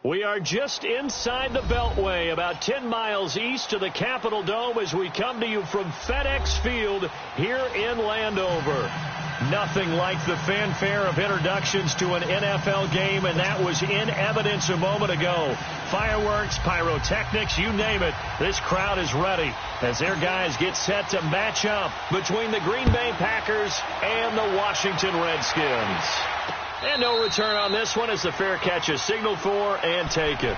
We are just inside the Beltway, about 10 miles east of the Capitol Dome as we come to you from FedEx Field here in Landover. Nothing like the fanfare of introductions to an NFL game, and that was in evidence a moment ago. Fireworks, pyrotechnics, you name it. This crowd is ready as their guys get set to match up between the Green Bay Packers and the Washington Redskins. And no return on this one as the fair catch is signaled for and taken.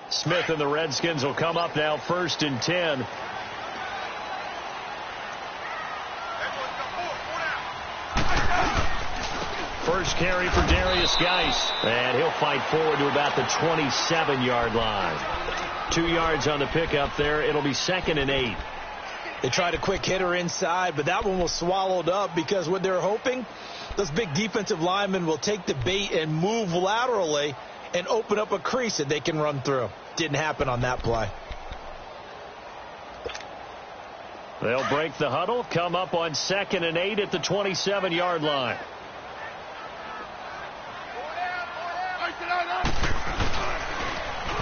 Smith and the Redskins will come up now, 1st and 10. First carry for Darius Geis, and he'll fight forward to about the 27-yard line. 2 yards on the pickup there. It'll be 2nd and 8. They tried a quick hitter inside, but that one was swallowed up because what they're hoping, those big defensive linemen will take the bait and move laterally and open up a crease that they can run through. Didn't happen on that play. They'll break the huddle, come up on 2nd and 8 at the 27-yard line.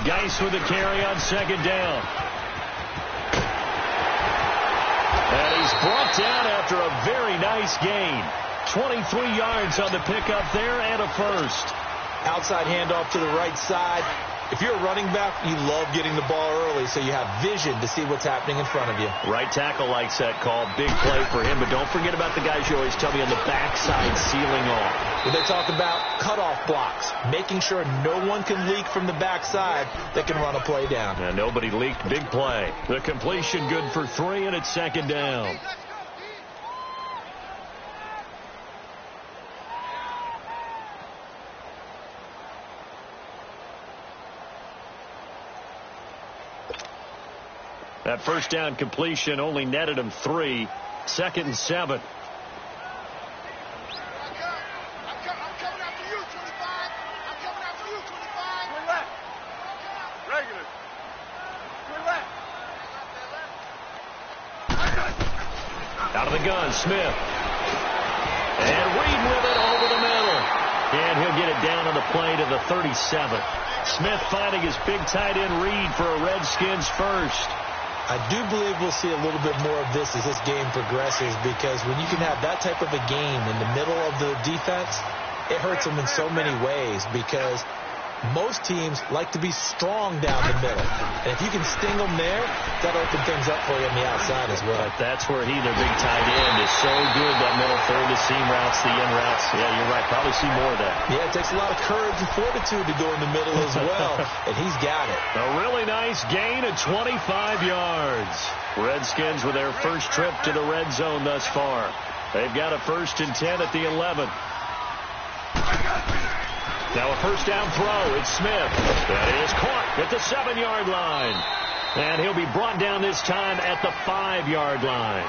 Geis with the carry on 2nd down. And he's brought down after a very nice gain. 23 yards on the pickup there and a first. Outside handoff to the right side. If you're a running back, you love getting the ball early so you have vision to see what's happening in front of you. Right tackle likes that call. Big play for him, but don't forget about the guys you always tell me on the backside sealing off. When they talk about cutoff blocks, making sure no one can leak from the backside that can run a play down. And nobody leaked. Big play. The completion good for 3, and it's 2nd down. That first down completion only netted him 3. 2nd and 7. Out of the gun, Smith. And Reed with it over the middle. And he'll get it down on the play to the 37. Smith finding his big tight end Reed for a Redskins first. I do believe we'll see a little bit more of this as this game progresses, because when you can have that type of a game in the middle of the defense, it hurts them in so many ways, because most teams like to be strong down the middle. And if you can sting them there, that'll open things up for you on the outside as well. But that's where their big tight end, is so good, that middle third, the seam routes, the in routes. Yeah, you're right. Probably see more of that. Yeah, it takes a lot of courage and fortitude to go in the middle as well, and he's got it. A really nice gain of 25 yards. Redskins with their first trip to the red zone thus far. They've got a 1st and 10 at the 11. Now a first down throw. It's Smith. That is caught at the 7-yard line. And he'll be brought down this time at the 5-yard line.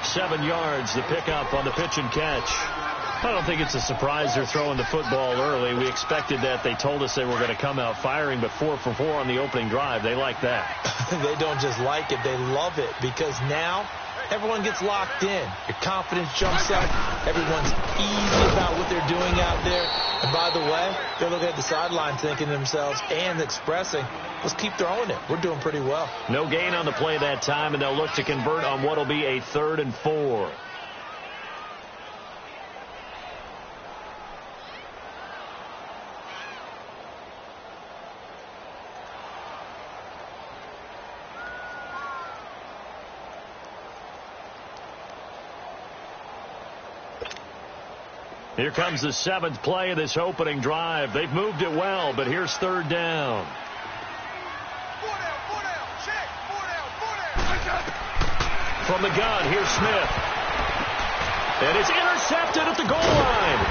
7 yards, the pickup on the pitch and catch. I don't think it's a surprise they're throwing the football early. We expected that. They told us they were going to come out firing, but 4 for 4 on the opening drive. They like that. They don't just like it. They love it, because now everyone gets locked in. Your confidence jumps up. Everyone's easy about what they're doing out there. And by the way, they're looking at the sideline thinking to themselves and expressing, let's keep throwing it. We're doing pretty well. No gain on the play that time, and they'll look to convert on what will be a 3rd and 4. Here comes the 7th play of this opening drive. They've moved it well, but here's 3rd down. From the gun, here's Smith. And it's intercepted at the goal line.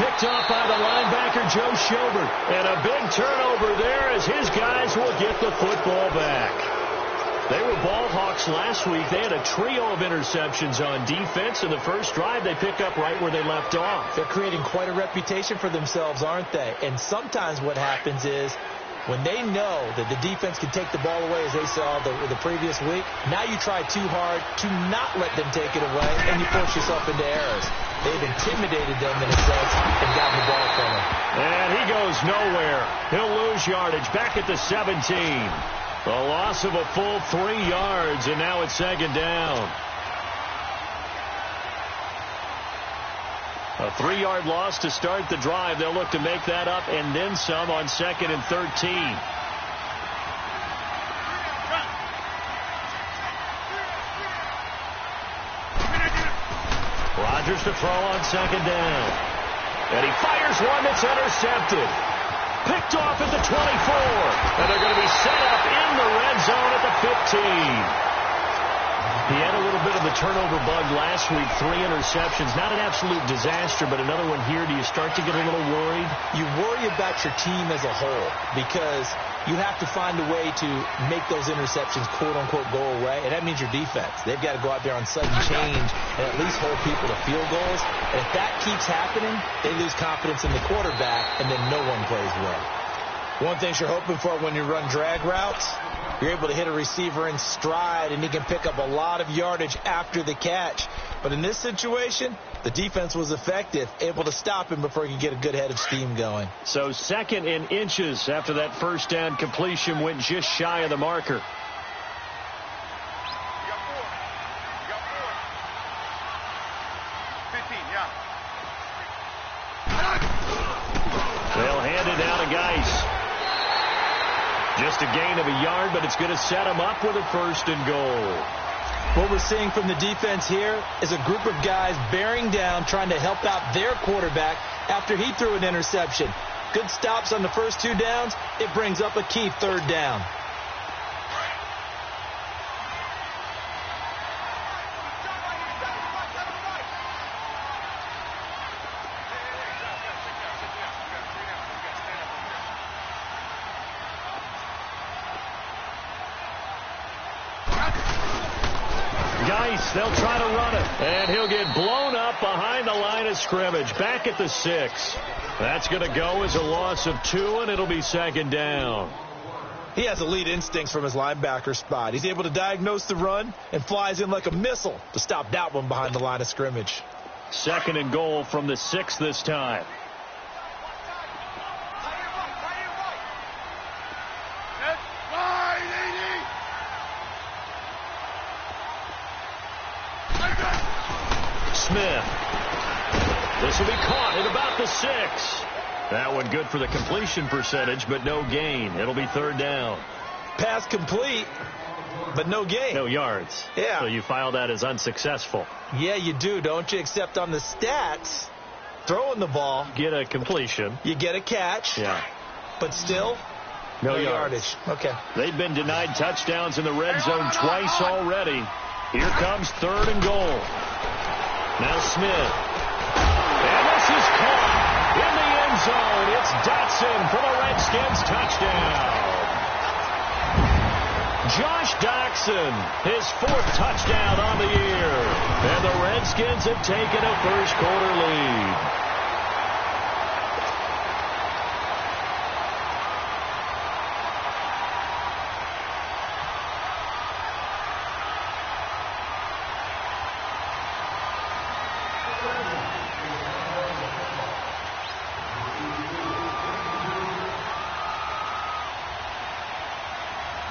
Picked off by the linebacker, Joe Schobert. And a big turnover there as his guys will get the football back. They were ball hawks last week. They had a trio of interceptions on defense. In the first drive, they pick up right where they left off. They're creating quite a reputation for themselves, aren't they? And sometimes what happens is when they know that the defense can take the ball away, as they saw the previous week, now you try too hard to not let them take it away, and you force yourself into errors. They've intimidated them, in a sense, and gotten the ball from them. And he goes nowhere. He'll lose yardage back at the 17. The loss of a full 3 yards, and now it's second down. A 3-yard loss to start the drive. They'll look to make that up and then some on 2nd and 13. Rodgers to throw on 2nd down. And he fires one that's intercepted. Picked off at the 24. And they're going to be set up in the red zone at the 15. He had a little bit of the turnover bug last week. 3 interceptions. Not an absolute disaster, but another one here. Do you start to get a little worried? You worry about your team as a whole because you have to find a way to make those interceptions, quote-unquote, go away. And that means your defense. They've got to go out there on sudden change and at least hold people to field goals. And if that keeps happening, they lose confidence in the quarterback, and then no one plays well. One thing you're hoping for when you run drag routes, you're able to hit a receiver in stride, and he can pick up a lot of yardage after the catch. But in this situation, the defense was effective, able to stop him before he could get a good head of steam going. So 2nd and inches after that first down completion went just shy of the marker. They'll hand it down to Geis. Just a gain of a yard, but it's going to set him up with a 1st and goal. What we're seeing from the defense here is a group of guys bearing down, trying to help out their quarterback after he threw an interception. Good stops on the first 2 downs. It brings up a key 3rd down. They'll try to run it. And he'll get blown up behind the line of scrimmage. Back at the 6. That's going to go as a loss of 2, and it'll be 2nd down. He has elite instincts from his linebacker spot. He's able to diagnose the run and flies in like a missile to stop that one behind the line of scrimmage. 2nd and goal from the 6 this time. Smith. This will be caught at about the 6. That one good for the completion percentage, but no gain. It'll be 3rd down. Pass complete, but no gain. No yards. Yeah. So you file that as unsuccessful. Yeah, you do, don't you? Except on the stats, throwing the ball. Get a completion. You get a catch. Yeah. But still, no yardage. Okay. They've been denied touchdowns in the red zone twice already. Here comes 3rd and goal. Now Smith. And this is caught in the end zone. It's Dotson for the Redskins touchdown. Josh Doctson, his 4th touchdown on the year. And the Redskins have taken a first-quarter lead.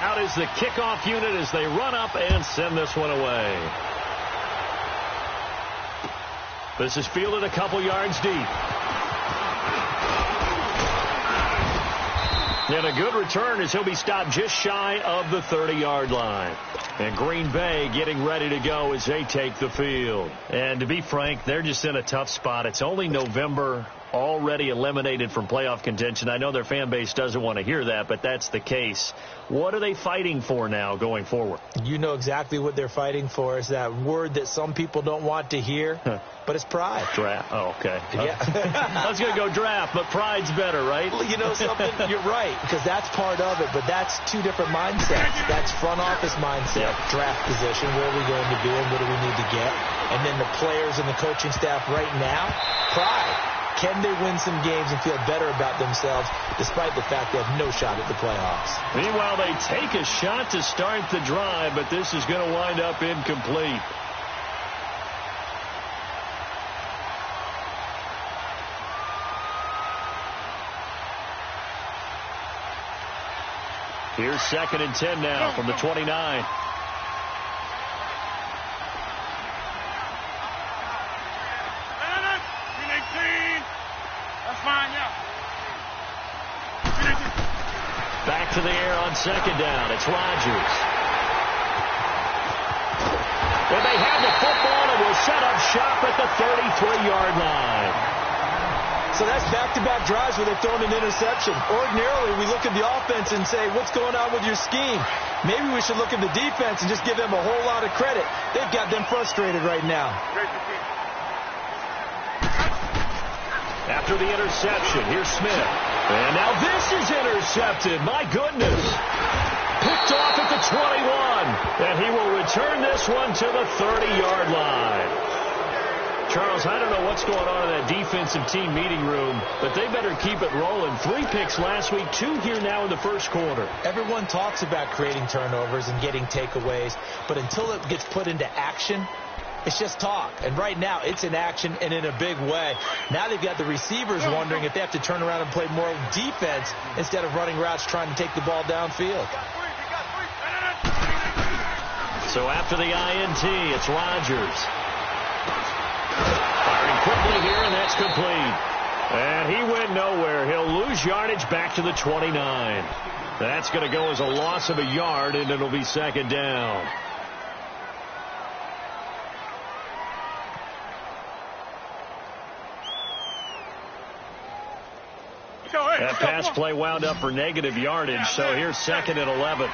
Out is the kickoff unit as they run up and send this one away. This is fielded a couple yards deep. And a good return as he'll be stopped just shy of the 30-yard line. And Green Bay getting ready to go as they take the field. And to be frank, they're just in a tough spot. It's only November. already eliminated from playoff contention. I know their fan base doesn't want to hear that, but that's the case. What are they fighting for now going forward? You know exactly what they're fighting for. Is that word that some people don't want to hear, but it's pride. Draft. Oh, okay. Yeah. I was going to go draft, but pride's better, right? You know something? You're right, because that's part of it, but that's two different mindsets. That's front office mindset, draft position, where are we going to be and what do we need to get? And then the players and the coaching staff right now, pride. Can they win some games and feel better about themselves despite the fact they have no shot at the playoffs? Meanwhile, they take a shot to start the drive, but this is going to wind up incomplete. Here's 2nd and 10 now from the 29. Back to the air on 2nd down. It's Rodgers. And they have the football and will set up shop at the 33-yard line. So that's back-to-back drives where they're throwing an interception. Ordinarily, we look at the offense and say, what's going on with your scheme? Maybe we should look at the defense and just give them a whole lot of credit. They've got them frustrated right now. After the interception, here's Smith. And now this is intercepted. My goodness. Picked off at the 21. And he will return this one to the 30-yard line. Charles, I don't know what's going on in that defensive team meeting room, but they better keep it rolling. 3 picks last week, 2 here now in the first quarter. Everyone talks about creating turnovers and getting takeaways, but until it gets put into action, it's just talk. And right now, it's in action and in a big way. Now they've got the receivers wondering if they have to turn around and play more defense instead of running routes trying to take the ball downfield. So after the INT, it's Rodgers. Firing quickly here, and that's complete. And he went nowhere. He'll lose yardage back to the 29. That's going to go as a loss of a yard, and it'll be 2nd down. That pass play wound up for negative yardage, so here's 2nd and 11.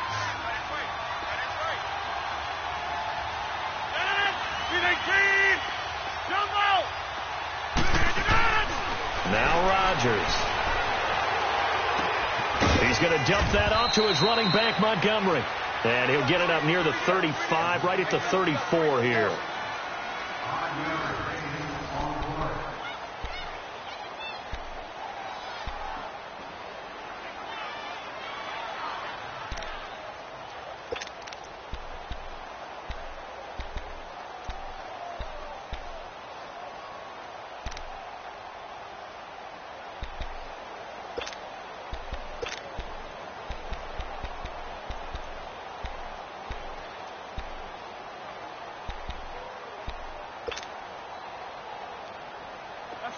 Now Rodgers. He's going to dump that off to his running back, Montgomery. And he'll get it up near the 35, right at the 34 here.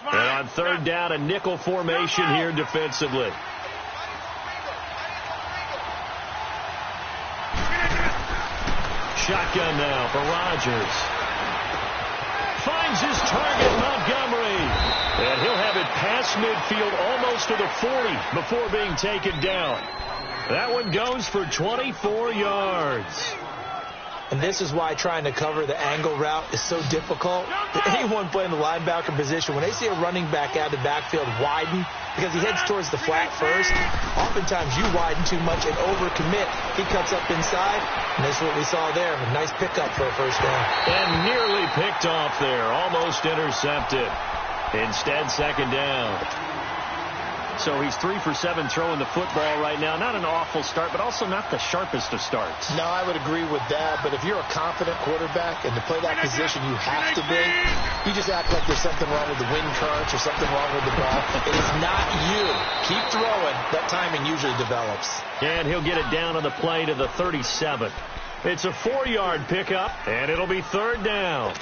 And on 3rd down, a nickel formation here defensively. Shotgun now for Rodgers. Finds his target, Montgomery. And he'll have it past midfield almost to the 40 before being taken down. That one goes for 24 yards. And this is why trying to cover the angle route is so difficult. Anyone playing the linebacker position, when they see a running back out of the backfield widen, because he heads towards the flat first, oftentimes you widen too much and overcommit. He cuts up inside, and that's what we saw there. A nice pickup for a 1st down. And nearly picked off there. Almost intercepted. Instead, 2nd down. So he's 3 for 7 throwing the football right now. Not an awful start, but also not the sharpest of starts. No, I would agree with that. But if you're a confident quarterback and to play that position you have to be, you just act like there's something wrong with the wind currents or something wrong with the ball. It is not you. Keep throwing. That timing usually develops. And he'll get it down on the play to the 37. It's a 4-yard pickup, and it'll be 3rd down.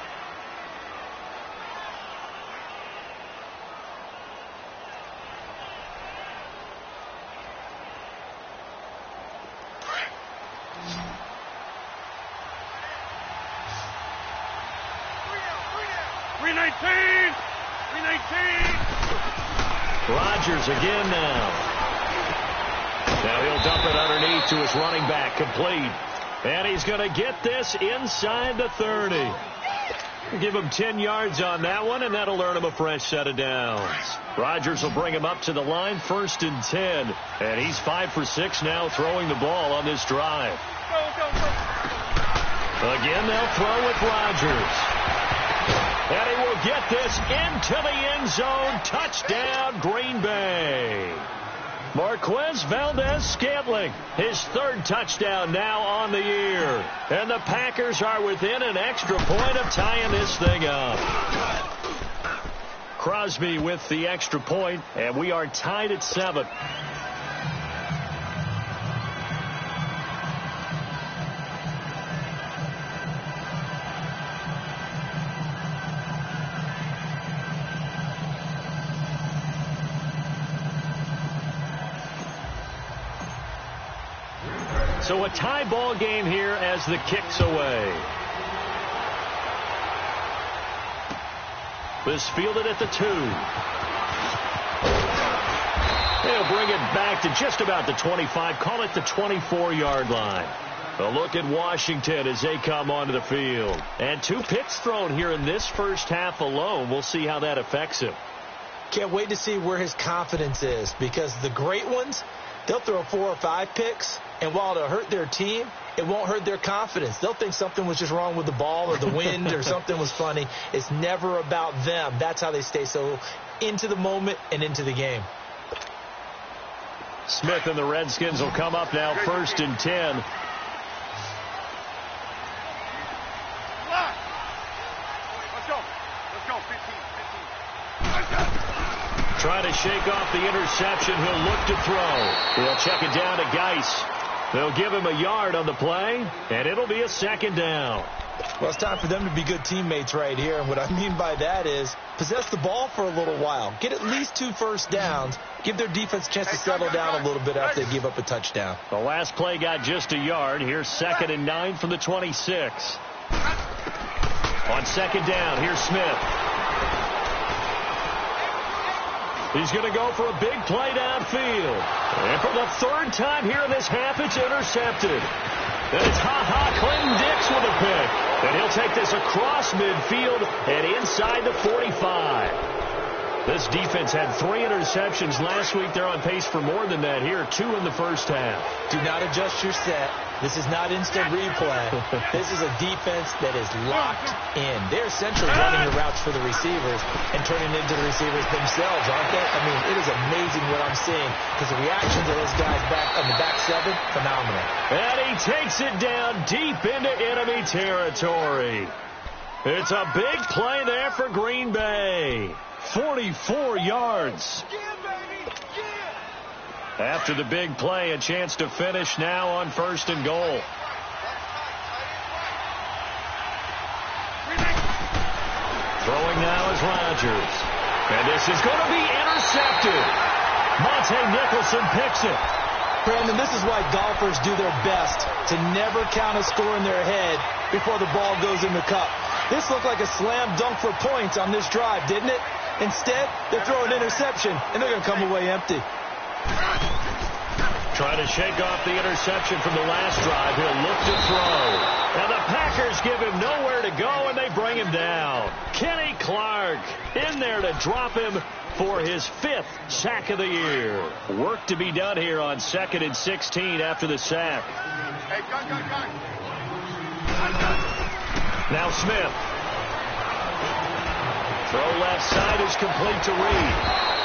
Rodgers again now. Now he'll dump it underneath to his running back, complete. And he's going to get this inside the 30. Give him 10 yards on that one, and that'll earn him a fresh set of downs. Rodgers will bring him up to the line, 1st and 10. And he's 5 for 6 now throwing the ball on this drive. Again, they'll throw with Rodgers. And he will get this into the end zone. Touchdown, Green Bay. Marquez Valdez-Scantling, his 3rd touchdown now on the year. And the Packers are within an extra point of tying this thing up. Crosby with the extra point, and we are tied at 7. So a tie ball game here as the kick's away. This fielded at the 2. They'll bring it back to just about the 25. Call it the 24-yard line. A look at Washington as they come onto the field. And 2 picks thrown here in this first half alone. We'll see how that affects him. Can't wait to see where his confidence is, because the great ones, they'll throw 4 or 5 picks, and while it'll hurt their team, it won't hurt their confidence. They'll think something was just wrong with the ball or the wind or something was funny. It's never about them. That's how they stay so into the moment and into the game. Smith and the Redskins will come up now, 1st and 10. Let's go. 15. Trying to shake off the interception. He'll look to throw. He'll check it down to Geis. They'll give him a yard on the play, and it'll be a 2nd down. Well, it's time for them to be good teammates right here, and what I mean by that is possess the ball for a little while. Get at least 2 first downs. Give their defense a chance to settle down a little bit after they give up a touchdown. The last play got just a yard. Here's 2nd and 9 from the 26. On 2nd down, here's Smith. He's going to go for a big play downfield. And for the 3rd time here in this half, it's intercepted. Then it's Clinton Dix with a pick. And he'll take this across midfield and inside the 45. This defense had 3 interceptions last week. They're on pace for more than that here. 2 in the first half. Do not adjust your set. This is not instant replay. This is a defense that is locked in. They're essentially running the routes for the receivers and turning into the receivers themselves, aren't they? I mean, it is amazing what I'm seeing, because the reaction to those guys back on the back 7, phenomenal. And he takes it down deep into enemy territory. It's a big play there for Green Bay. 44 yards. After the big play, a chance to finish now on 1st and goal. Throwing now is Rodgers. And this is going to be intercepted. Monte Nicholson picks it. Brandon, this is why golfers do their best to never count a score in their head before the ball goes in the cup. This looked like a slam dunk for points on this drive, didn't it? Instead, they throw an interception, and they're going to come away empty. Trying to shake off the interception from the last drive. He'll look to throw. And the Packers give him nowhere to go, and they bring him down. Kenny Clark in there to drop him for his 5th sack of the year. Work to be done here on 2nd and 16 after the sack. Hey, gun. Now Smith. Throw left side is complete to Reed.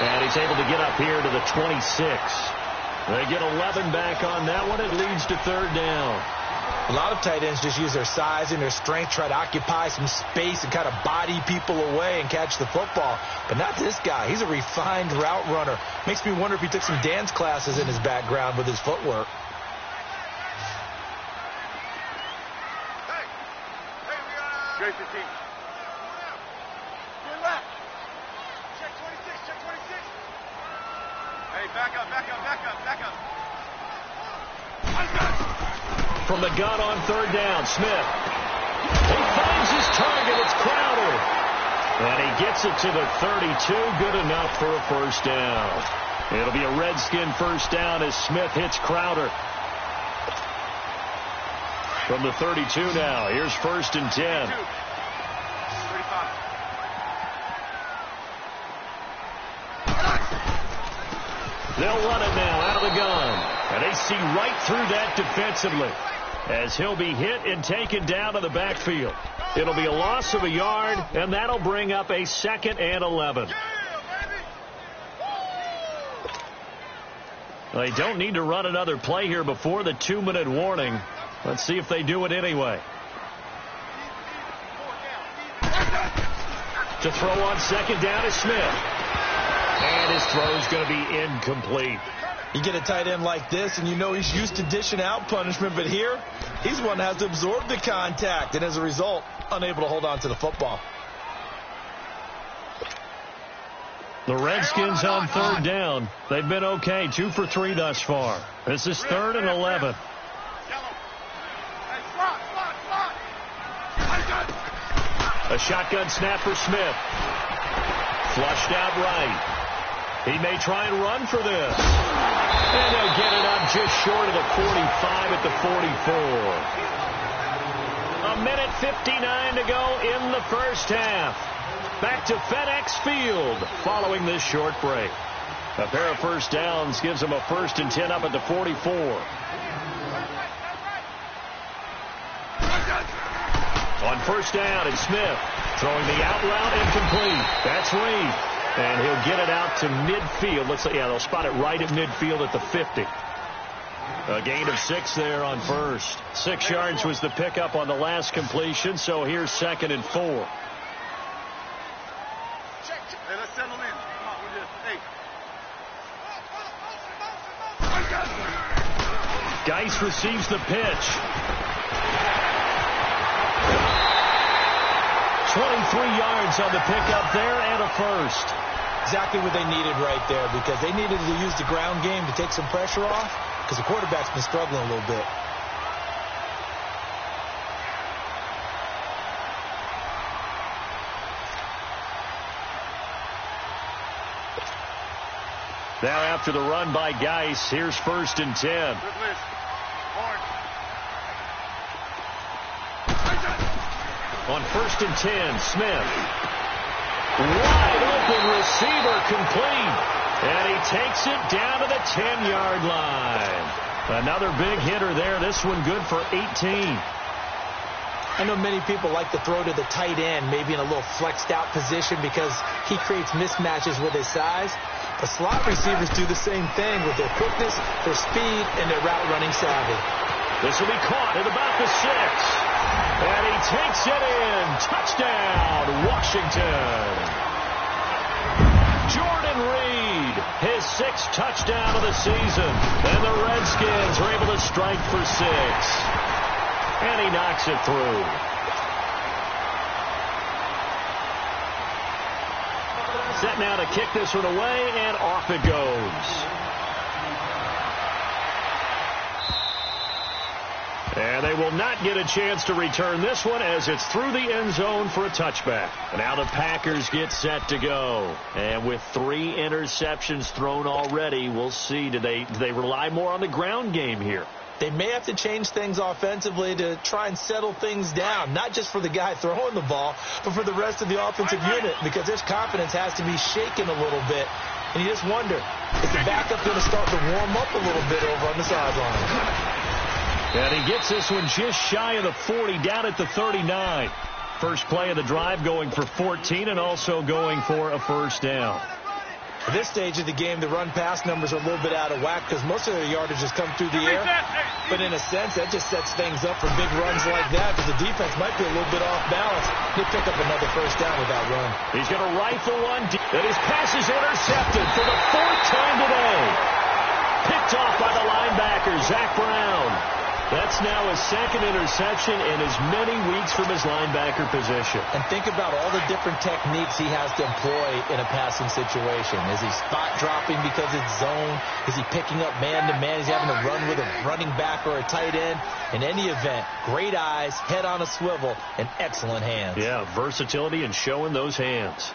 And he's able to get up here to the 26. They get 11 back on that one. It leads to 3rd down. A lot of tight ends just use their size and their strength, try to occupy some space and kind of body people away and catch the football. But not this guy. He's a refined route runner. Makes me wonder if he took some dance classes in his background with his footwork. Great 15. Check 26. Hey, back up. From the gun on 3rd down, Smith. He finds his target. It's Crowder. And he gets it to the 32. Good enough for a first down. It'll be a Redskin first down as Smith hits Crowder. From the 32 now. Here's 1st and 10. They'll run it now out of the gun. And they see right through that defensively as he'll be hit and taken down to the backfield. It'll be a loss of a yard, and that'll bring up a 2nd and 11. They don't need to run another play here before the 2-minute warning. Let's see if they do it anyway. To throw on 2nd down is Smith. And his throw's going to be incomplete. You get a tight end like this, and you know he's used to dishing out punishment, but here, he's one that has to absorb the contact, and as a result, unable to hold on to the football. The Redskins on 3rd down. They've been okay, 2 for 3 thus far. This is 3rd and 11. A shotgun snap for Smith. Flushed out right. He may try and run for this. And they'll get it up just short of the 45 at the 44. A minute 59 to go in the first half. Back to FedEx Field following this short break. A pair of first downs gives them a 1st and 10 up at the 44. On 1st down, it's Smith throwing the out route incomplete. That's Reed. And he'll get it out to midfield. Looks like, yeah, they'll spot it right at midfield at the 50. A gain of 6 there on 1st. 6 yards was the pickup on the last completion, so here's 2nd and 4. Hey, let's settle in. Come on, we're just, hey. Geis receives the pitch. 23 yards on the pickup there and a 1st. Exactly what they needed right there, because they needed to use the ground game to take some pressure off, because the quarterback's been struggling a little bit. Now after the run by Geis, here's 1st and 10. On 1st and 10, Smith. Wide open receiver complete. And he takes it down to the 10-yard line. Another big hitter there. This one good for 18. I know many people like to throw to the tight end, maybe in a little flexed out position because he creates mismatches with his size. But slot receivers do the same thing with their quickness, their speed, and their route running savvy. This will be caught at about the 6. And he takes it in. Touchdown, Washington. Jordan Reed, his 6th touchdown of the season. And the Redskins are able to strike for 6. And he knocks it through. Set now to kick this one away, and off it goes. And they will not get a chance to return this one as it's through the end zone for a touchback. And now the Packers get set to go. And with 3 interceptions thrown already, we'll see. Do they rely more on the ground game here? They may have to change things offensively to try and settle things down, not just for the guy throwing the ball, but for the rest of the offensive unit, because their confidence has to be shaken a little bit. And you just wonder, is the backup going to start to warm up a little bit over on the sideline? And he gets this one just shy of the 40, down at the 39. First play of the drive going for 14 and also going for a first down. At this stage of the game, the run-pass numbers are a little bit out of whack because most of their yardage has come through the air. But in a sense, that just sets things up for big runs like that because the defense might be a little bit off balance. He'll pick up another first down with that run. He's going to rifle one. And his pass is intercepted for the 4th time today. Picked off by the linebacker, Zach Brown. That's now his second interception in as many weeks from his linebacker position. And think about all the different techniques he has to employ in a passing situation. Is he spot dropping because it's zone? Is he picking up man-to-man? Is he having to run with a running back or a tight end? In any event, great eyes, head on a swivel, and excellent hands. Yeah, versatility and showing those hands.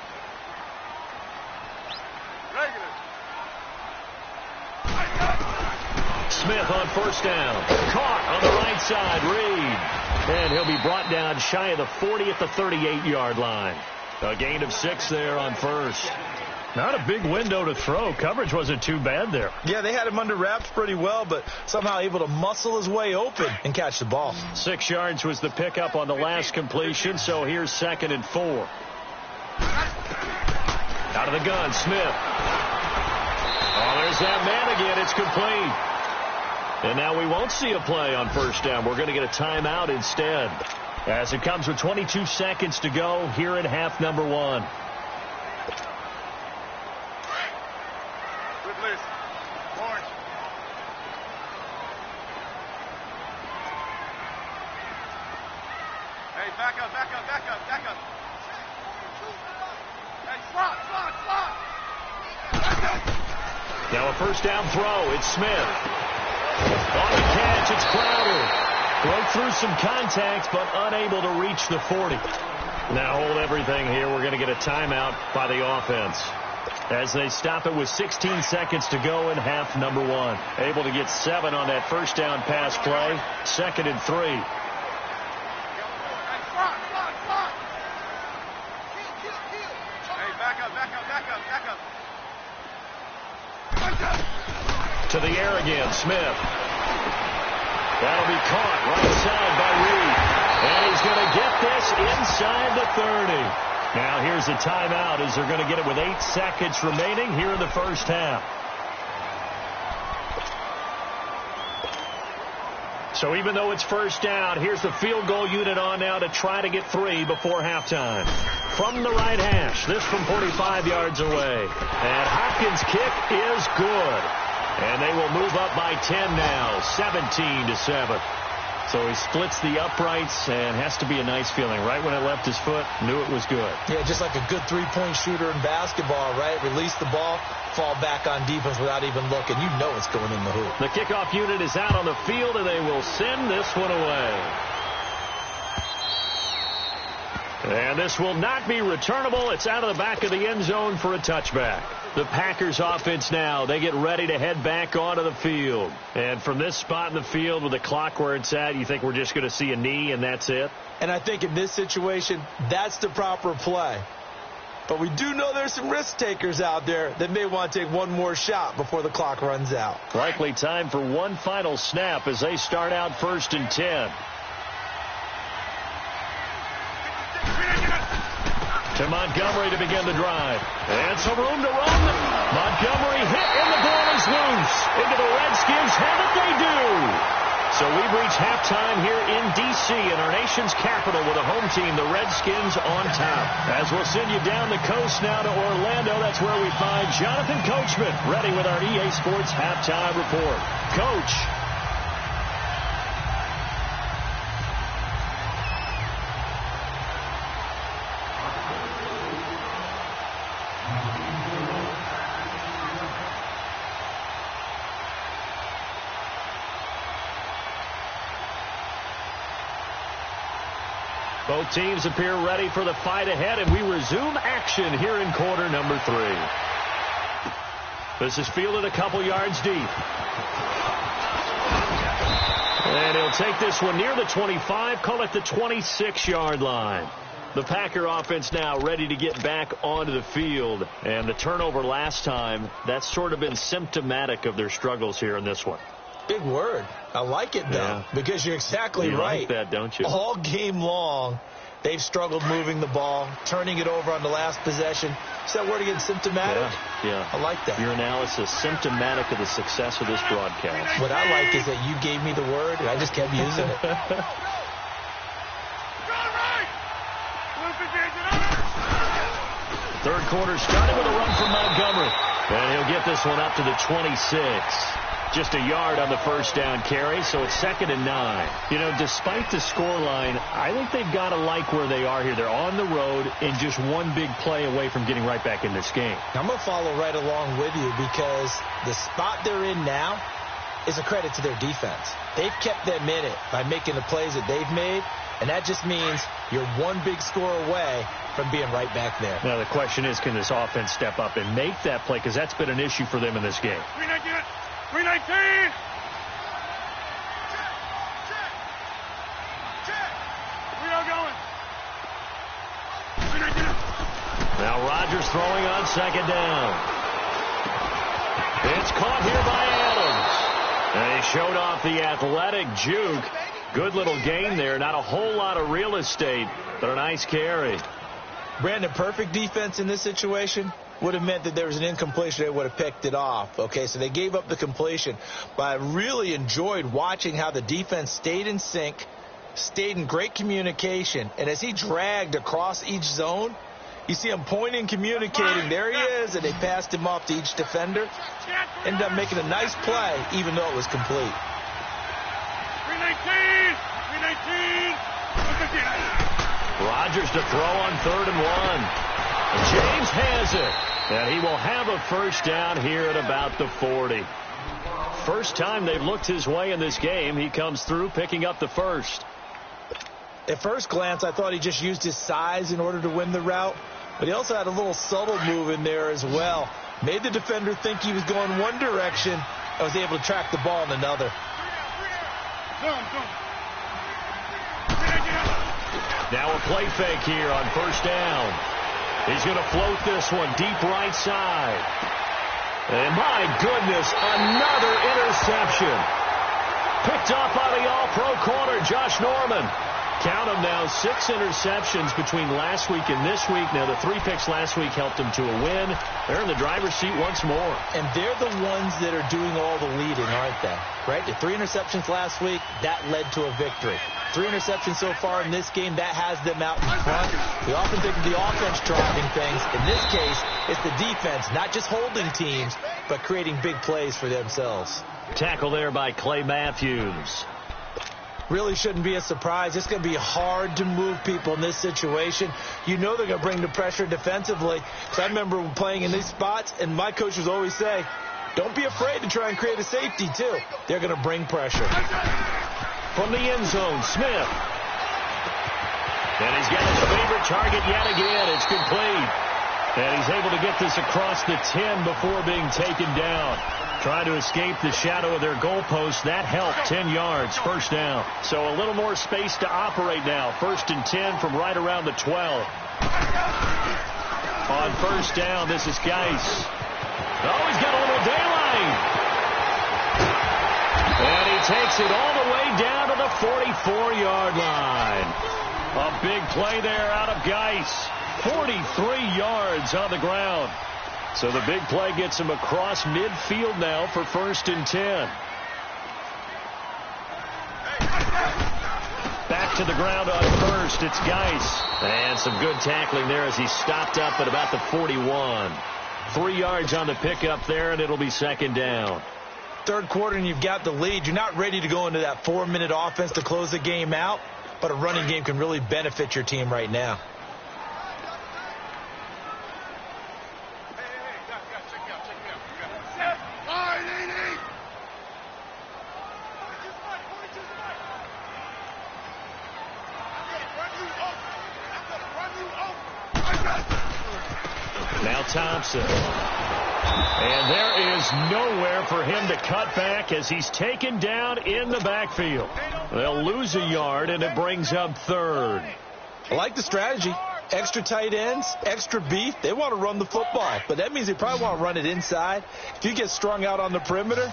Smith on first down. Caught on the right side. Reed. And he'll be brought down shy of the 40 at the 38-yard line. A gain of 6 there on first. Not a big window to throw. Coverage wasn't too bad there. Yeah, they had him under wraps pretty well, but somehow able to muscle his way open and catch the ball. 6 yards was the pickup on the last completion, so here's 2nd and 4. Out of the gun, Smith. Oh, there's that man again. It's complete. And now we won't see a play on first down. We're going to get a timeout instead. As it comes with 22 seconds to go here in half number 1. Hey, back up, back up, back up, back up. Hey, slot. Now a first down throw. It's Smith. On the catch, it's Crowder. Broke through some contact, but unable to reach the 40. Now hold everything here. We're going to get a timeout by the offense. As they stop it with 16 seconds to go in half number 1. Able to get 7 on that first down pass play. 2nd and 3. Hey, back up. To the air again, Smith. That'll be caught right side by Reed. And he's going to get this inside the 30. Now here's a timeout as they're going to get it with 8 seconds remaining here in the first half. So even though it's first down, here's the field goal unit on now to try to get 3 before halftime. From the right hash, this from 45 yards away. And Hopkins' kick is good. And they will move up by 10 now, 17-7. So he splits the uprights and has to be a nice feeling. Right when it left his foot, knew it was good. Yeah, just like a good three-point shooter in basketball, right? Release the ball, fall back on defense without even looking. You know it's going in the hoop. The kickoff unit is out on the field, and they will send this one away. And this will not be returnable. It's out of the back of the end zone for a touchback. The Packers offense now, they get ready to head back onto the field. And from this spot in the field with the clock where it's at, you think we're just going to see a knee and that's it? And I think in this situation, that's the proper play. But we do know there's some risk takers out there that may want to take one more shot before the clock runs out. Likely time for one final snap as they start out 1st and 10. To Montgomery to begin the drive. And some room to run. Montgomery hit, and the ball is loose. Into the Redskins. Have it, they do. So we've reached halftime here in D.C. in our nation's capital with a home team, the Redskins, on top. As we'll send you down the coast now to Orlando, that's where we find Jonathan Coachman ready with our EA Sports halftime report. Coach. Both teams appear ready for the fight ahead, and we resume action here in quarter number 3. This is fielded a couple yards deep. And he'll take this one near the 25, call it the 26-yard line. The Packer offense now ready to get back onto the field. And the turnover last time, that's sort of been symptomatic of their struggles here in this one. Big word. I like it, though, because you're exactly right. You like that, don't you? All game long, they've struggled moving the ball, turning it over on the last possession. Is that word again, symptomatic? Yeah. I like that. Your analysis, symptomatic of the success of this broadcast. What I like is that you gave me the word, and I just kept using it. Third quarter starting with a run from Montgomery. And he'll get this one up to the 26. Just a yard on the first down carry, so it's 2nd and 9. You know, despite the scoreline, I think they've got to like where they are here. They're on the road and just one big play away from getting right back in this game. I'm going to follow right along with you because the spot they're in now is a credit to their defense. They've kept them in it by making the plays that they've made, and that just means you're one big score away from being right back there. Now, the question is, can this offense step up and make that play? Because that's been an issue for them in this game. 319! Now Rodgers throwing on 2nd down. It's caught here by Adams. And he showed off the athletic juke. Good little gain there. Not a whole lot of real estate, but a nice carry. Brandon, perfect defense in this situation would have meant that there was an incompletion. They would have picked it off. Okay, so they gave up the completion. But I really enjoyed watching how the defense stayed in sync, stayed in great communication. And as he dragged across each zone, you see him pointing, communicating. There he is, and they passed him off to each defender. Ended up making a nice play, even though it was complete. 319! Rodgers to throw on 3rd and 1. James has it, and he will have a first down here at about the 40. First time they've looked his way in this game. He comes through picking up the first. At first glance, I thought he just used his size in order to win the route, but he also had a little subtle move in there as well. Made the defender think he was going one direction and was able to track the ball in another. Now a play fake here on first down. He's going to float this one deep right side. And my goodness, another interception. Picked up by the all-pro corner, Josh Norman. Count them now, 6 interceptions between last week and this week. Now, the 3 picks last week helped them to a win. They're in the driver's seat once more. And they're the ones that are doing all the leading, aren't they? Right? The 3 interceptions last week, that led to a victory. 3 interceptions so far in this game, that has them out in front. We often think of the offense driving things. In this case, it's the defense, not just holding teams, but creating big plays for themselves. Tackle there by Clay Matthews. Really shouldn't be a surprise. It's going to be hard to move people in this situation. You know they're going to bring the pressure defensively. So I remember playing in these spots, and my coaches always say, don't be afraid to try and create a safety, too. They're going to bring pressure. From the end zone, Smith. And he's got his favorite target yet again. It's complete. And he's able to get this across the 10 before being taken down. Trying to escape the shadow of their goalpost. That helped. 10 yards, first down. So a little more space to operate now. 1st and 10 from right around the 12. On first down, this is Geis. Oh, he's got a little daylight. And he takes it all the way down to the 44-yard line. A big play there out of Geis. 43 yards on the ground. So the big play gets him across midfield now for 1st and 10. Back to the ground on first. It's Geis. And some good tackling there as he stopped up at about the 41. 3 yards on the pickup there, and it'll be 2nd down. Third quarter, and you've got the lead. You're not ready to go into that 4-minute offense to close the game out, but a running game can really benefit your team right now. Now Thompson. And there is nowhere for him to cut back as he's taken down in the backfield. They'll lose a yard, and it brings up 3rd. I like the strategy. Extra tight ends, extra beef. They want to run the football, but that means they probably want to run it inside. If you get strung out on the perimeter,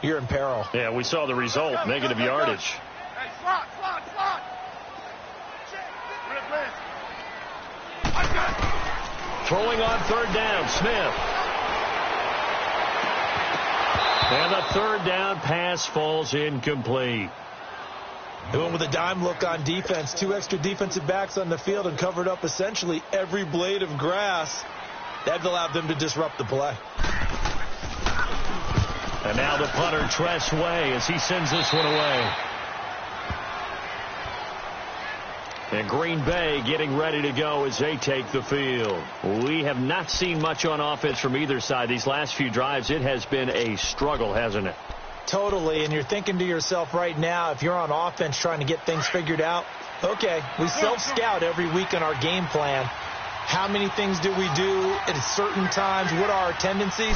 you're in peril. Yeah, we saw the result, negative yardage. Hey, slot. Throwing on 3rd down, Smith. And the 3rd down pass falls incomplete. Doing with a dime look on defense. 2 extra defensive backs on the field and covered up essentially every blade of grass. That allowed them to disrupt the play. And And now the punter, Tress Way, as he sends this one away. And Green Bay getting ready to go as they take the field. We have not seen much on offense from either side. These last few drives, it has been a struggle, hasn't it? Totally, and you're thinking to yourself right now, if you're on offense trying to get things figured out, okay, we self-scout every week on our game plan. How many things do we do at certain times? What are our tendencies?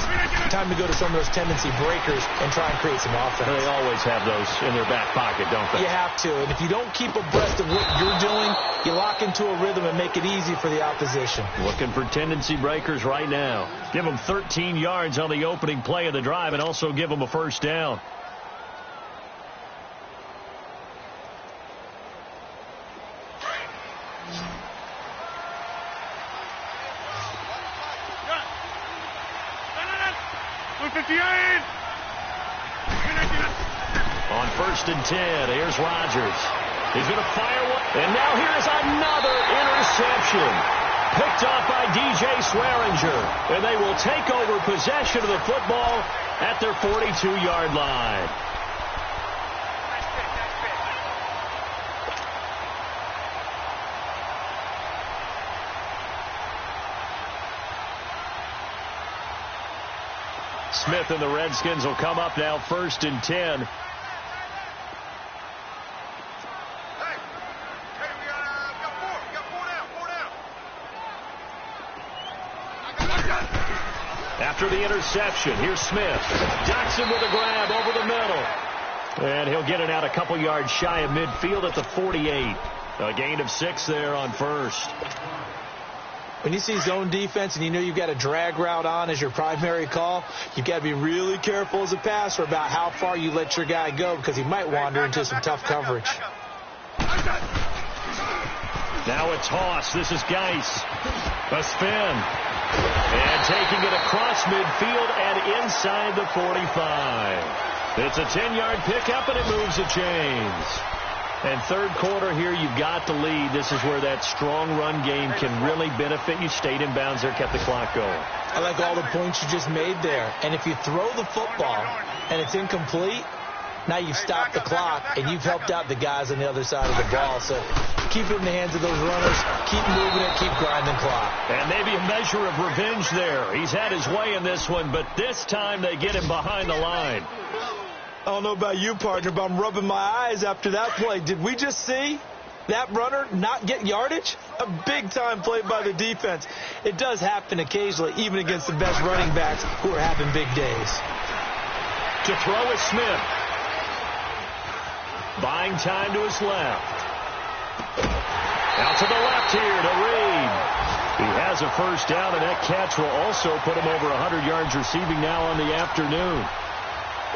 Time to go to some of those tendency breakers and try and create some offense. They always have those in their back pocket, don't they? You have to, and if you don't keep abreast of what you're doing, you lock into a rhythm and make it easy for the opposition. Looking for tendency breakers right now. Give them 13 yards on the opening play of the drive and also give them a first down. On 1st and 10, here's Rodgers. He's going to fire one. And now here's another interception. Picked off by DJ Swearinger. And they will take over possession of the football at their 42-yard line. Smith and the Redskins will come up now 1st and 10. After the interception, here's Smith. Jackson with a grab over the middle. And he'll get it out a couple yards shy of midfield at the 48. A gain of 6 there on 1st. When you see zone defense and you know you've got a drag route on as your primary call, you've got to be really careful as a passer about how far you let your guy go because he might wander into some tough coverage. Now a toss. This is Geis. A spin. And taking it across midfield and inside the 45. It's a 10-yard pickup and it moves the chains. And third quarter here, you've got the lead. This is where that strong run game can really benefit you. Stayed in bounds there, kept the clock going. I like all the points you just made there. And if you throw the football and it's incomplete, now you've stopped the clock and you've helped out the guys on the other side of the ball. So keep it in the hands of those runners. Keep moving it. Keep grinding clock. And maybe a measure of revenge there. He's had his way in this one, but this time they get him behind the line. I don't know about you, partner, but I'm rubbing my eyes after that play. Did we just see that runner not get yardage? A big-time play by the defense. It does happen occasionally, even against the best running backs who are having big days. To throw is Smith. Buying time to his left. Out to the left here to Reed. He has a first down, and that catch will also put him over 100 yards receiving now on the afternoon.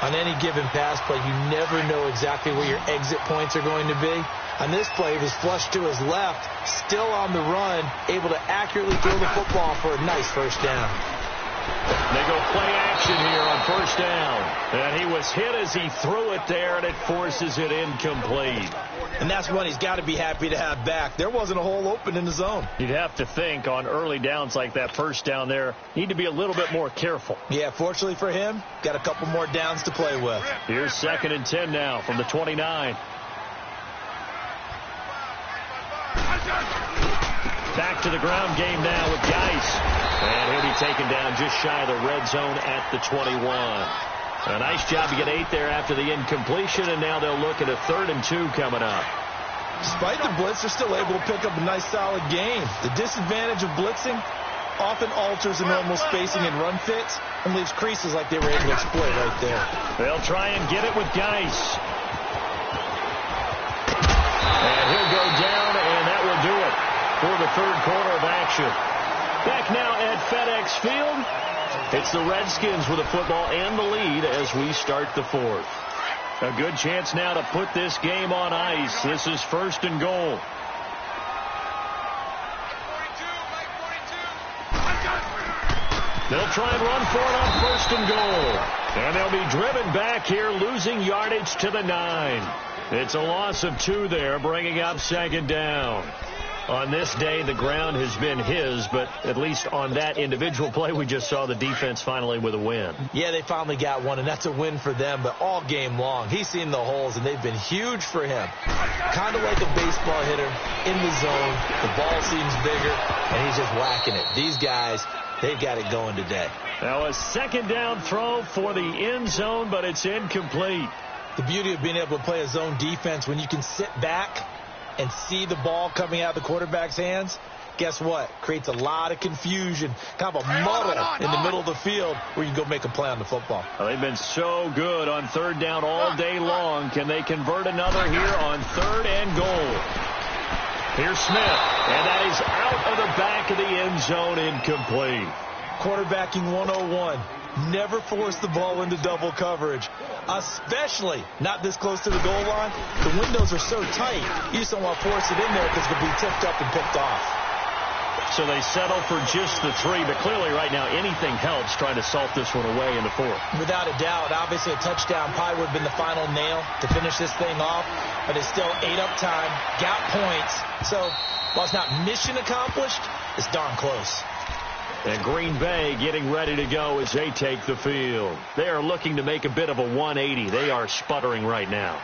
On any given pass play, you never know exactly where your exit points are going to be. On this play, he was flushed to his left, still on the run, able to accurately throw the football for a nice first down. They go play action here on first down. And he was hit as he threw it there, and it forces it incomplete. And that's one he's got to be happy to have back. There wasn't a hole open in the zone. You'd have to think on early downs like that first down there, need to be a little bit more careful. Yeah, fortunately for him, got a couple more downs to play with. Here's 2nd and 10 now from the 29. Back to the ground game now with Geis. And he'll be taken down just shy of the red zone at the 21. A nice job to get 8 there after the incompletion, and now they'll look at a 3rd and 2 coming up. Despite the blitz, they're still able to pick up a nice solid gain. The disadvantage of blitzing often alters the normal spacing and run fits and leaves creases like they were able to exploit right there. They'll try and get it with Geis. And he'll go down, and that will do it for the third quarter of action. Back now at FedEx Field. It's the Redskins with the football and the lead as we start the fourth. A good chance now to put this game on ice. This is 1st and goal. They'll try and run for it on 1st and goal. And they'll be driven back here, losing yardage to the 9. It's a loss of 2 there, bringing up 2nd down. On this day, the ground has been his, but at least on that individual play, we just saw the defense finally with a win. Yeah, they finally got one, and that's a win for them, but all game long, he's seen the holes, and they've been huge for him. Kind of like a baseball hitter in the zone. The ball seems bigger, and he's just whacking it. These guys, they've got it going today. Now a second down throw for the end zone, but it's incomplete. The beauty of being able to play a zone defense when you can sit back and see the ball coming out of the quarterback's hands, guess what? Creates a lot of confusion, kind of a muddle in the middle of the field where you can go make a play on the football. Well, they've been so good on third down all day long. Can they convert another here on third and goal? Here's Smith, and that is out of the back of the end zone, incomplete. Quarterbacking 101. Never force the ball into double coverage, especially not this close to the goal line. The windows are so tight, you just don't want to force it in there because it will be tipped up and picked off. So they settle for just the 3, but clearly right now anything helps trying to salt this one away in the 4th. Without a doubt, obviously a touchdown probably would have been the final nail to finish this thing off, but it's still ate up time, got points. So while it's not mission accomplished, it's darn close. And Green Bay getting ready to go as they take the field. They are looking to make a bit of a 180. They are sputtering right now.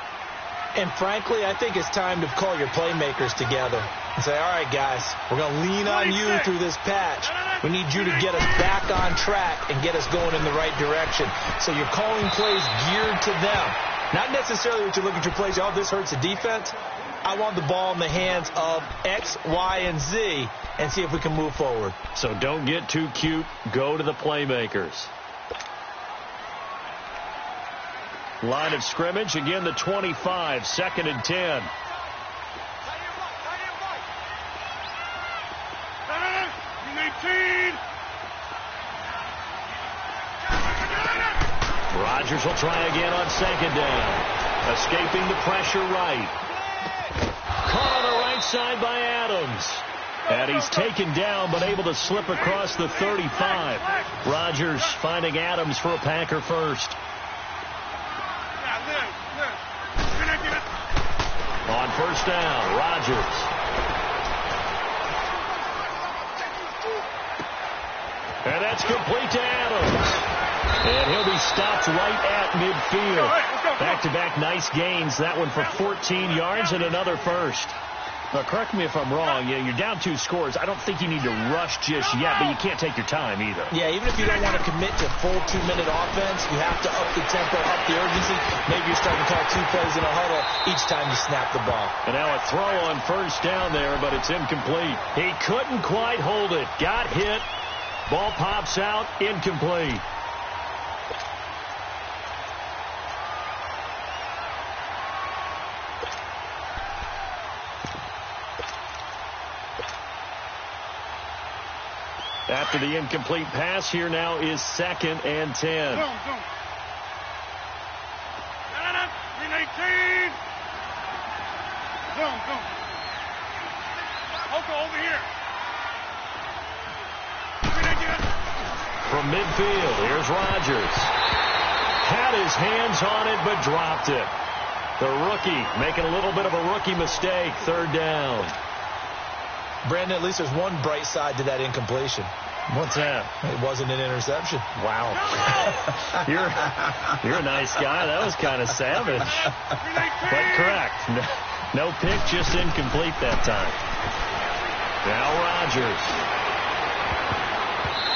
And frankly, I think it's time to call your playmakers together and say, all right, guys, we're going to lean on you through this patch. We need you to get us back on track and get us going in the right direction. So you're calling plays geared to them. Not necessarily what you look at your plays, oh, this hurts the defense. I want the ball in the hands of X, Y, and Z and see if we can move forward. So don't get too cute. Go to the playmakers. Line of scrimmage, again the 25, 2nd and 10. Rodgers will try again on 2nd down. Escaping the pressure right. Caught on the right side by Adams. And he's taken down but able to slip across the 35. Rodgers finding Adams for a Packer first. On 1st down, Rodgers. And that's complete to Adams. And he'll be stopped right at midfield. Back-to-back nice gains. That one for 14 yards and another first. Now, correct me if I'm wrong. You're down 2 scores. I don't think you need to rush just yet, but you can't take your time either. Yeah, even if you don't want to commit to full 2-minute offense, you have to up the tempo, up the urgency. Maybe you're starting to call 2 plays in a huddle each time you snap the ball. And now a throw on 1st down there, but it's incomplete. He couldn't quite hold it. Got hit. Ball pops out. Incomplete. After the incomplete pass, here now is 2nd and 10. Zone. 318. Zone. Over here. From midfield, here's Rodgers. Had his hands on it, but dropped it. The rookie making a little bit of a rookie mistake. 3rd down. Brandon, at least there's one bright side to that incompletion. What's that? It wasn't an interception. Wow. You're a nice guy. That was kind of savage. But correct. No pick, just incomplete that time. Now Rodgers.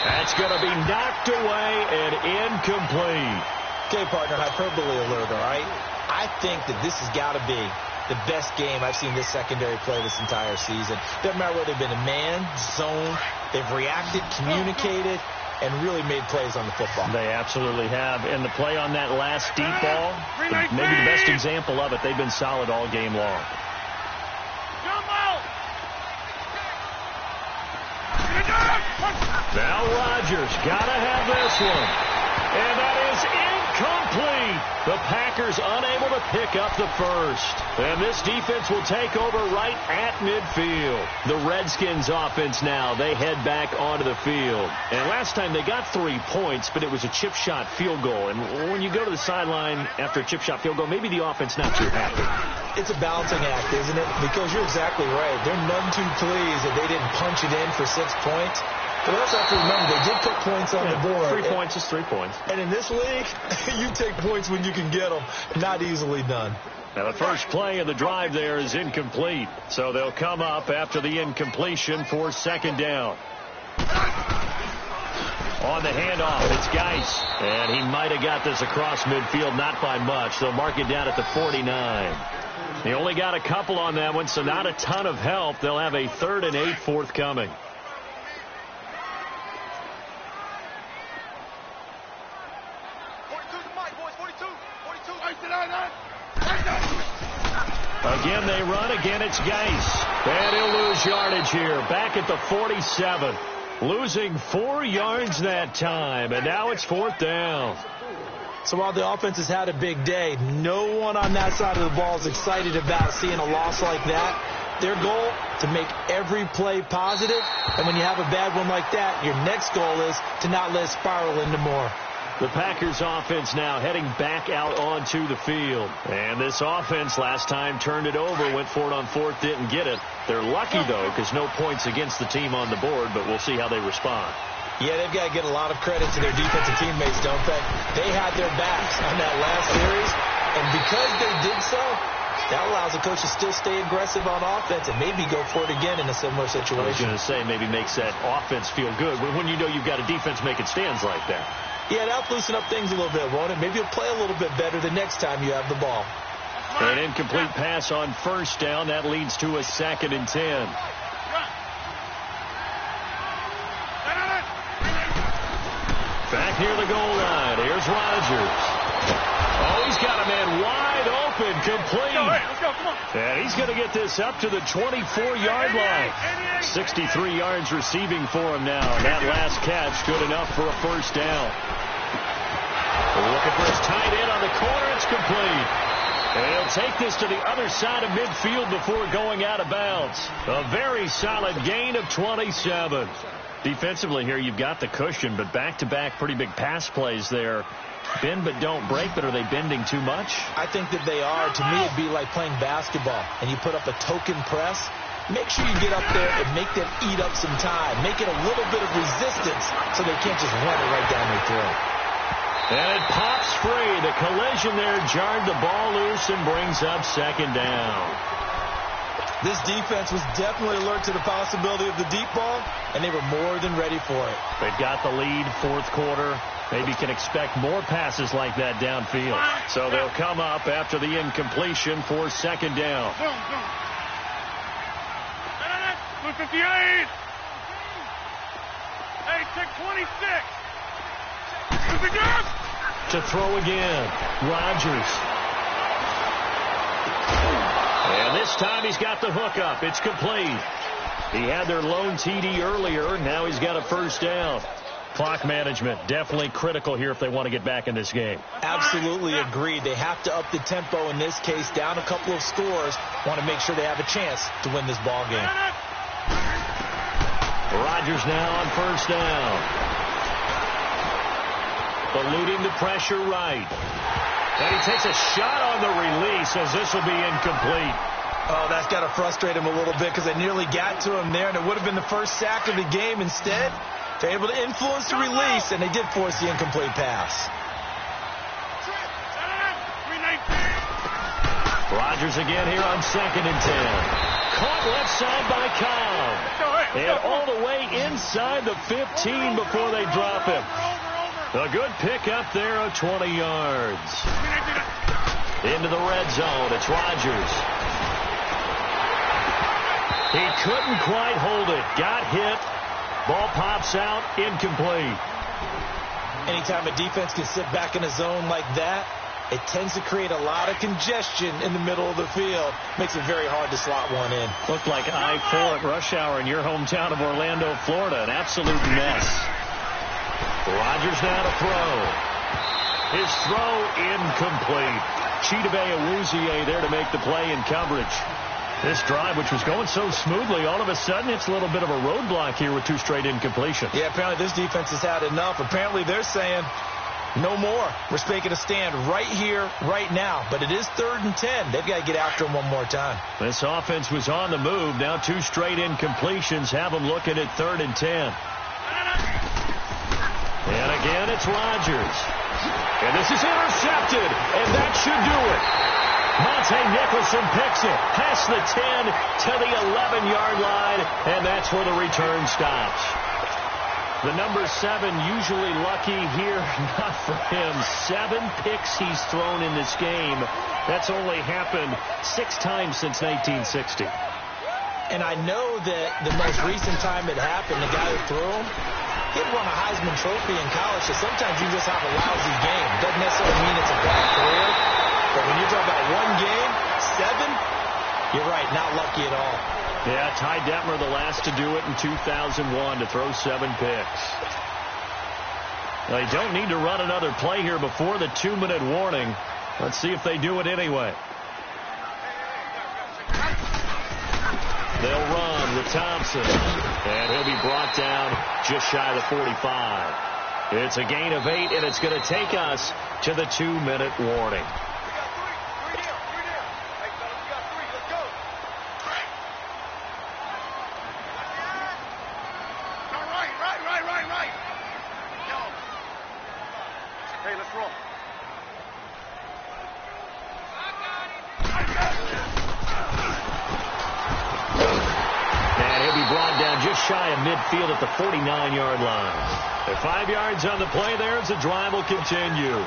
That's going to be knocked away and incomplete. Okay, partner, hyperbole alert, all right? I think that this has got to be the best game I've seen this secondary play this entire season. Doesn't matter whether they've been a man, zone, they've reacted, communicated, and really made plays on the football. They absolutely have. And the play on that last deep ball, maybe the best example of it, they've been solid all game long. Now Rodgers got to have this one. And that is incomplete. The Packers Packers unable to pick up the first. And this defense will take over right at midfield. The Redskins offense now, they head back onto the field. And last time they got 3 points, but it was a chip shot field goal. And when you go to the sideline after a chip shot field goal, maybe the offense not too happy. It's a balancing act, isn't it? Because you're exactly right. They're none too pleased that they didn't punch it in for 6 points. But also have to remember, they did put points on the board. 3 points is 3 points. And in this league, you take points when you can get them. Not easily done. Now, the first play of the drive there is incomplete. So they'll come up after the incompletion for second down. On the handoff, it's Geis. And he might have got this across midfield, not by much. They'll mark it down at the 49. They only got a couple on that one, so not a ton of help. They'll have a 3rd and 8 forthcoming. Again, they run. Again, it's Geis. And he'll lose yardage here. Back at the 47. Losing 4 yards that time. And now it's 4th down. So while the offense has had a big day, no one on that side of the ball is excited about seeing a loss like that. Their goal, to make every play positive. And when you have a bad one like that, your next goal is to not let it spiral into more. The Packers offense now heading back out onto the field. And this offense last time turned it over, went for it on 4th, didn't get it. They're lucky, though, because no points against the team on the board, but we'll see how they respond. Yeah, they've got to get a lot of credit to their defensive teammates, don't they? They had their backs on that last series, and because they did so, that allows the coach to still stay aggressive on offense and maybe go for it again in a similar situation. I was going to say maybe makes that offense feel good when you know you've got a defense making stands like that. Yeah, that'll loosen up things a little bit, won't it? Maybe you'll play a little bit better the next time you have the ball. An incomplete pass on 1st down. That leads to a 2nd and 10. Back near the goal line. Here's Rodgers. Oh, he's got a man wide open, complete. Let's go, come on. And he's going to get this up to the 24-yard line. 63 yards receiving for him now. And that last catch good enough for a 1st down. Looking for his tight end on the corner. It's complete. And he'll take this to the other side of midfield before going out of bounds. A very solid gain of 27. Defensively here, you've got the cushion, but back-to-back pretty big pass plays there. Bend but don't break, but are they bending too much? I think that they are. To me, it'd be like playing basketball, and you put up a token press. Make sure you get up there and make them eat up some time. Make it a little bit of resistance so they can't just run it right down their throat. And it pops free. The collision there jarred the ball loose and brings up 2nd down. This defense was definitely alert to the possibility of the deep ball, and they were more than ready for it. They've got the lead, 4th quarter. Maybe can expect more passes like that downfield. So they'll come up after the incompletion for 2nd down. 58. Hey, 626. To throw again. Rodgers. And this time he's got the hook up. It's complete. He had their lone TD earlier. Now he's got a 1st down. Clock management definitely critical here if they want to get back in this game. Absolutely agreed. They have to up the tempo in this case, down a couple of scores. Want to make sure they have a chance to win this ball game. Rodgers now on 1st down. Eluding the pressure right. And he takes a shot on the release as this will be incomplete. Oh, that's got to frustrate him a little bit because they nearly got to him there, and it would have been the first sack of the game. Instead, they're able to influence the release, and they did force the incomplete pass. Rodgers again here on 2nd and 10. Caught left side by Cobb. And all the way inside the 15 before they drop him. A good pickup there of 20 yards. Into the red zone. It's Rodgers. He couldn't quite hold it. Got hit. Ball pops out. Incomplete. Anytime a defense can sit back in a zone like that, it tends to create a lot of congestion in the middle of the field. Makes it very hard to slot one in. Looked like I-4 at rush hour in your hometown of Orlando, Florida. An absolute mess. Rodgers now to throw. His throw incomplete. Chidobe there to make the play in coverage. This drive, which was going so smoothly, all of a sudden it's a little bit of a roadblock here with 2 straight incompletions. Yeah, apparently this defense has had enough. Apparently they're saying no more. We're making a stand right here, right now. But it is 3rd and 10. They've got to get after him one more time. This offense was on the move. Now 2 straight incompletions have them looking at 3rd and 10. And again, it's Rodgers. And this is intercepted. And that should do it. Monte Nicholson picks it past the 10 to the 11-yard line, and that's where the return stops. The number 7 usually lucky here, not for him. 7 picks he's thrown in this game. That's only happened 6 times since 1960. And I know that the most recent time it happened, the guy who threw him, he'd won a Heisman Trophy in college, so sometimes you just have a lousy game. Doesn't necessarily mean it's a bad career. But when you're talking about one game, 7, you're right, not lucky at all. Yeah, Ty Detmer the last to do it in 2001 to throw 7 picks. They don't need to run another play here before the 2-minute warning. Let's see if they do it anyway. They'll run with Thompson. And he'll be brought down just shy of the 45. It's a gain of 8, and it's going to take us to the 2-minute warning. Hey, let's roll. And he'll be brought down just shy of midfield at the 49-yard line. At 5 yards on the play there as the drive will continue.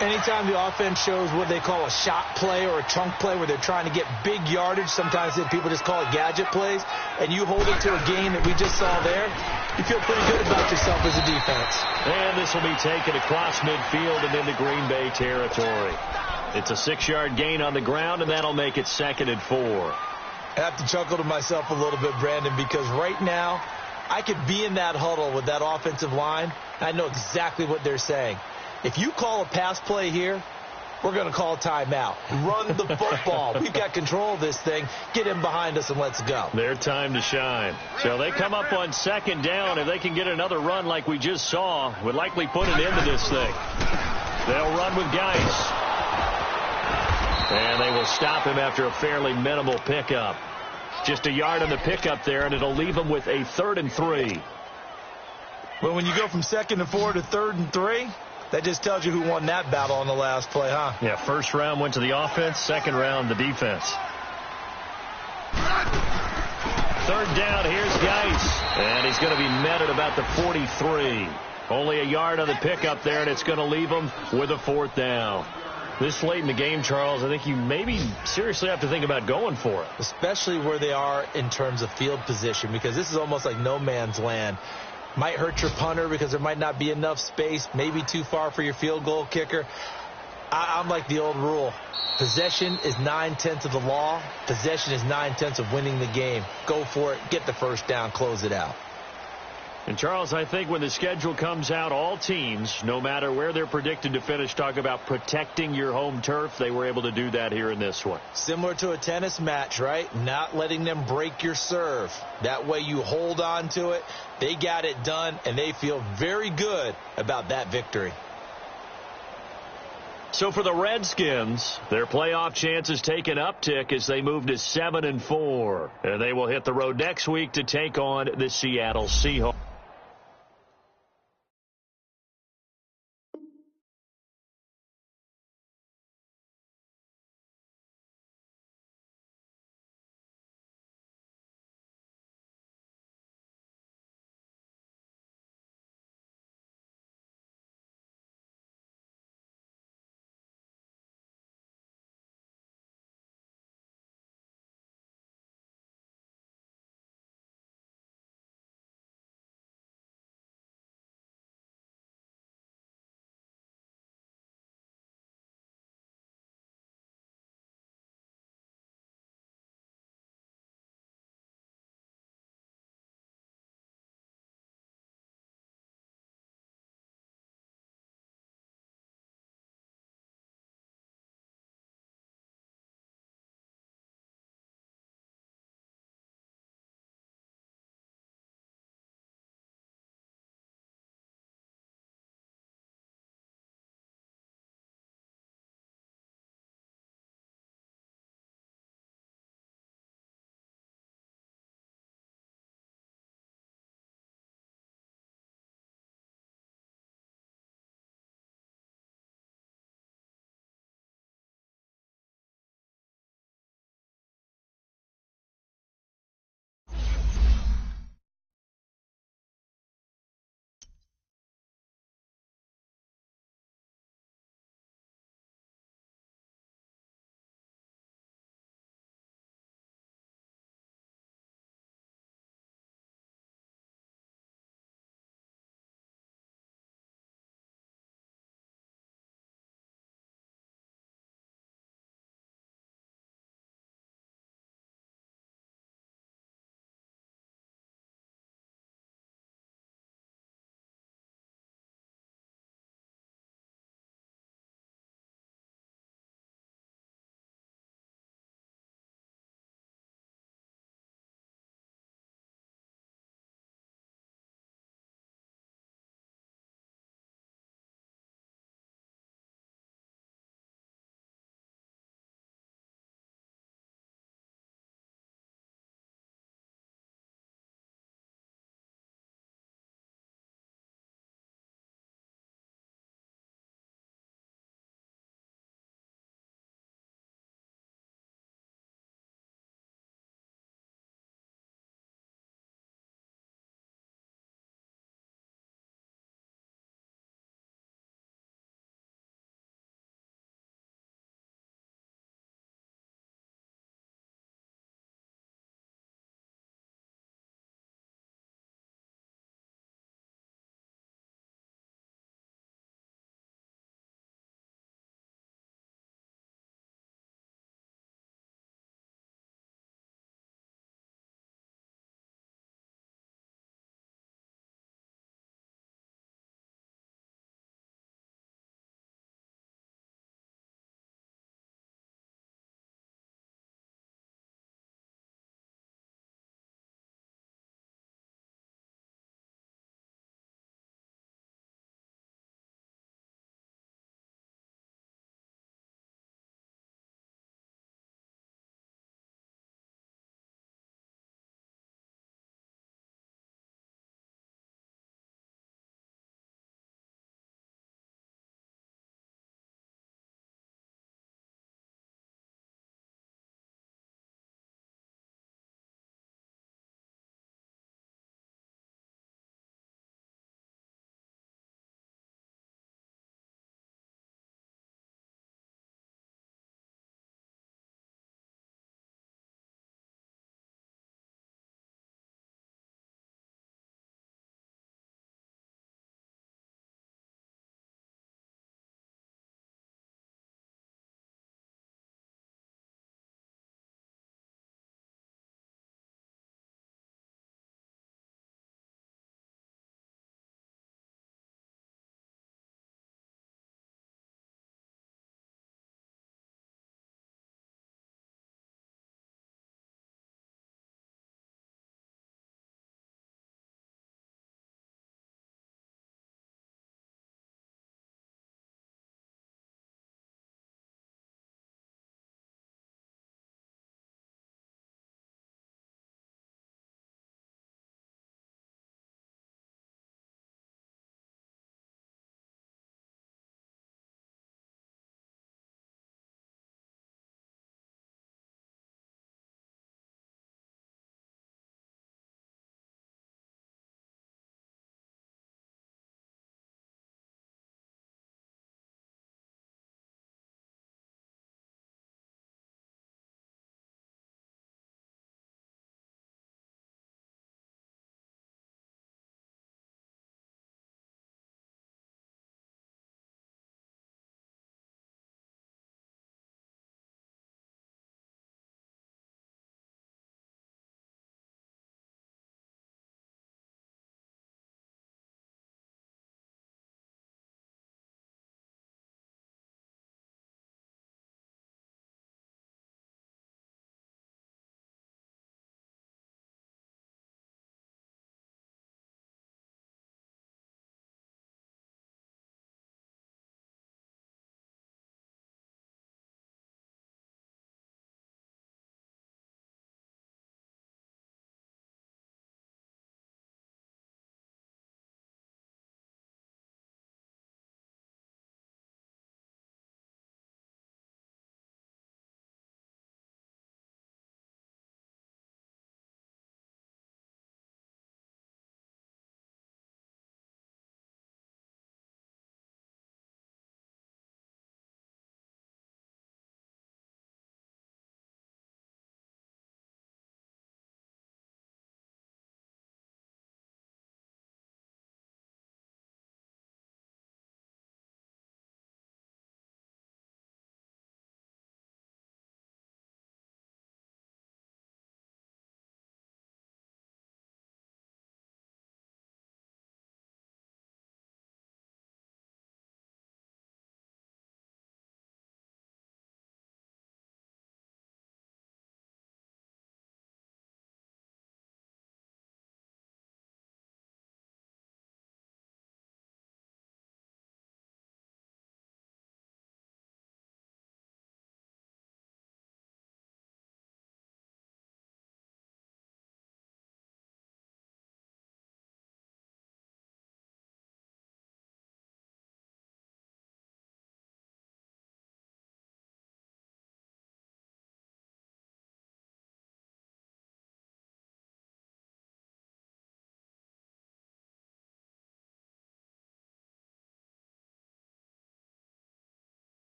Anytime the offense shows what they call a shot play or a chunk play where they're trying to get big yardage, sometimes people just call it gadget plays, and you hold it to a gain that we just saw there, you feel pretty good about yourself as a defense. And this will be taken across midfield and into Green Bay territory. It's a 6-yard gain on the ground, and that'll make it 2nd and 4. I have to chuckle to myself a little bit, Brandon, because right now I could be in that huddle with that offensive line. I know exactly what they're saying. If you call a pass play here, we're going to call a timeout. Run the football. We've got control of this thing. Get him behind us and let's go. Their time to shine. So they come up on 2nd down. If they can get another run like we just saw, would likely put an end to this thing. They'll run with Geis. And they will stop him after a fairly minimal pickup. Just a yard on the pickup there, and it'll leave him with a 3rd and 3. Well, when you go from 2nd and 4 to 3rd and 3, that just tells you who won that battle on the last play, huh? Yeah, 1st round went to the offense, 2nd round the defense. 3rd down, here's Geis. And he's going to be met at about the 43. Only a yard on the pickup there, and it's going to leave him with a 4th down. This late in the game, Charles, I think you maybe seriously have to think about going for it. Especially where they are in terms of field position, because this is almost like no man's land. Might hurt your punter because there might not be enough space, maybe too far for your field goal kicker. I'm like the old rule. Possession is 9/10 of the law. Possession is 9/10 of winning the game. Go for it. Get the 1st down. Close it out. And, Charles, I think when the schedule comes out, all teams, no matter where they're predicted to finish, talk about protecting your home turf. They were able to do that here in this one. Similar to a tennis match, right? Not letting them break your serve. That way you hold on to it. They got it done, and they feel very good about that victory. So for the Redskins, their playoff chances take an uptick as they move to 7 and 4. And they will hit the road next week to take on the Seattle Seahawks.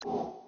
You